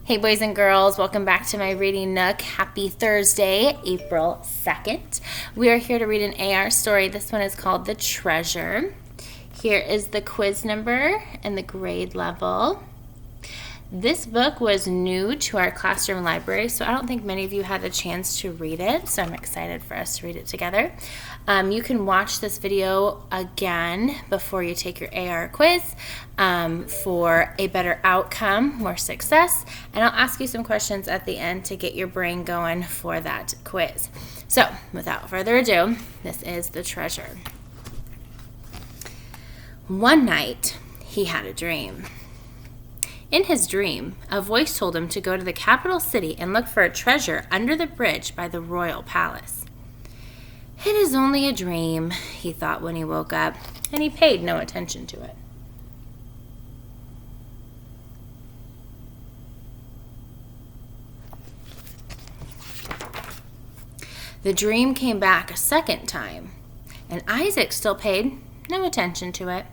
Hey boys and girls, welcome back to my Reading Nook. Happy Thursday, April 2nd. We are here to read an AR story. This one is called The Treasure. Here is the quiz number and the grade level. This book was new to our classroom library, so I don't think many of you had the chance to read it, so I'm excited for us to read it together. You can watch this video again before you take your AR quiz for a better outcome, more success, and I'll ask you some questions at the end to get your brain going for that quiz. So, without further ado, this is The Treasure. One night, he had a dream. In his dream, a voice told him to go to the capital city and look for a treasure under the bridge by the royal palace. It is only a dream, he thought when he woke up, and he paid no attention to it. The dream came back a second time, and Isaac still paid no attention to it.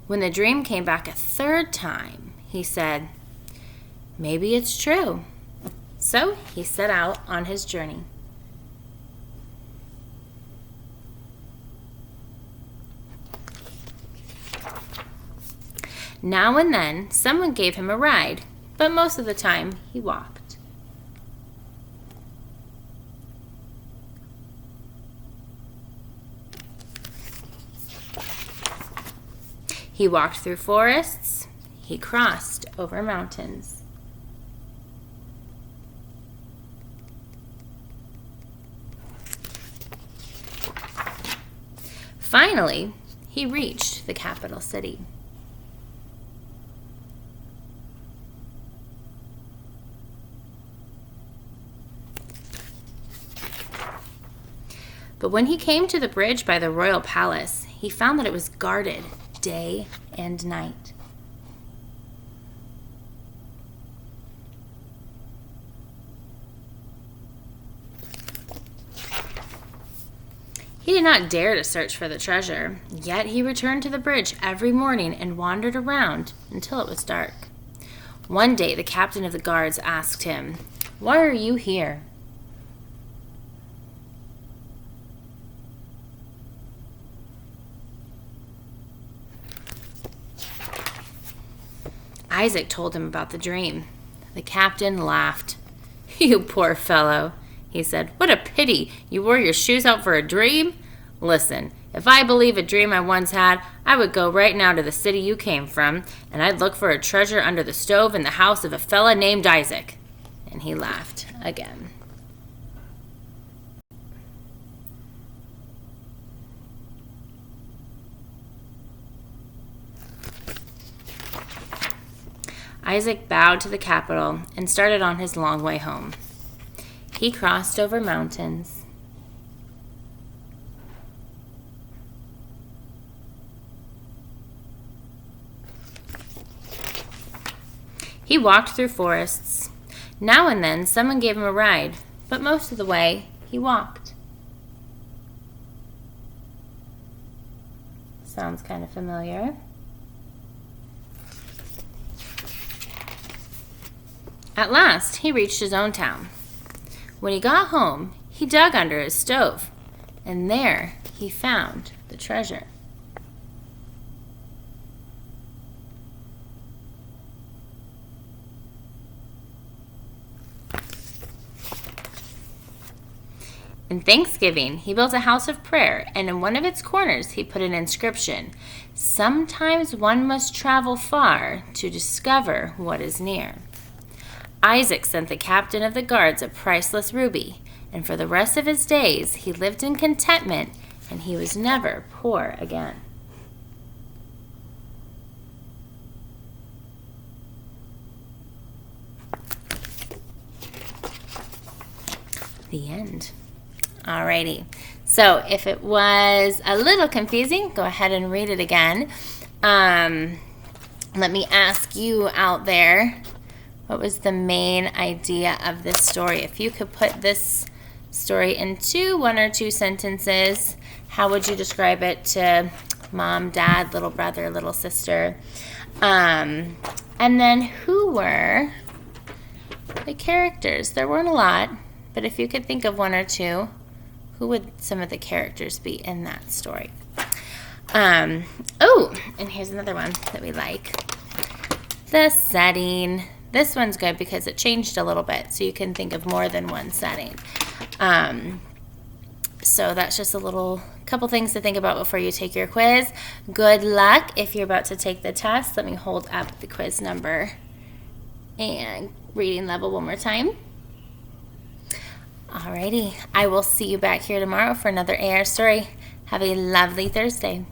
When the dream came back a third time, he said, "Maybe it's true." So he set out on his journey. Now and then, someone gave him a ride, but most of the time he walked. He walked through forests. He crossed over mountains. Finally, he reached the capital city. But when he came to the bridge by the royal palace, he found that it was guarded day and night. He did not dare to search for the treasure, yet he returned to the bridge every morning and wandered around until it was dark. One day, the captain of the guards asked him, "Why are you here?" Isaac told him about the dream. The captain laughed. "You poor fellow," he said. "What a pity you wore your shoes out for a dream. Listen, if I believe a dream I once had, I would go right now to the city you came from, and I'd look for a treasure under the stove in the house of a fella named Isaac." And he laughed again. Isaac bowed to the capital and started on his long way home. He crossed over mountains. He walked through forests. Now and then, someone gave him a ride, but most of the way, he walked. Sounds kind of familiar. At last, he reached his own town. When he got home, he dug under his stove, and there he found the treasure. In Thanksgiving, he built a house of prayer, and in one of its corners he put an inscription, "Sometimes one must travel far to discover what is near." Isaac sent the captain of the guards a priceless ruby, and for the rest of his days he lived in contentment, and he was never poor again. The end. Alrighty. So if it was a little confusing, go ahead and read it again. Let me ask you out there, what was the main idea of this story? If you could put this story into one or two sentences, how would you describe it to mom, dad, little brother, little sister? And then who were the characters. There weren't a lot, but if you could think of one or two, who would some of the characters be in that story? Oh, and here's another one that we like. The setting. This one's good because it changed a little bit, so you can think of more than one setting. So that's just a couple things to think about before you take your quiz. Good luck if you're about to take the test. Let me hold up the quiz number and reading level one more time. Alrighty, I will see you back here tomorrow for another AR story. Have a lovely Thursday.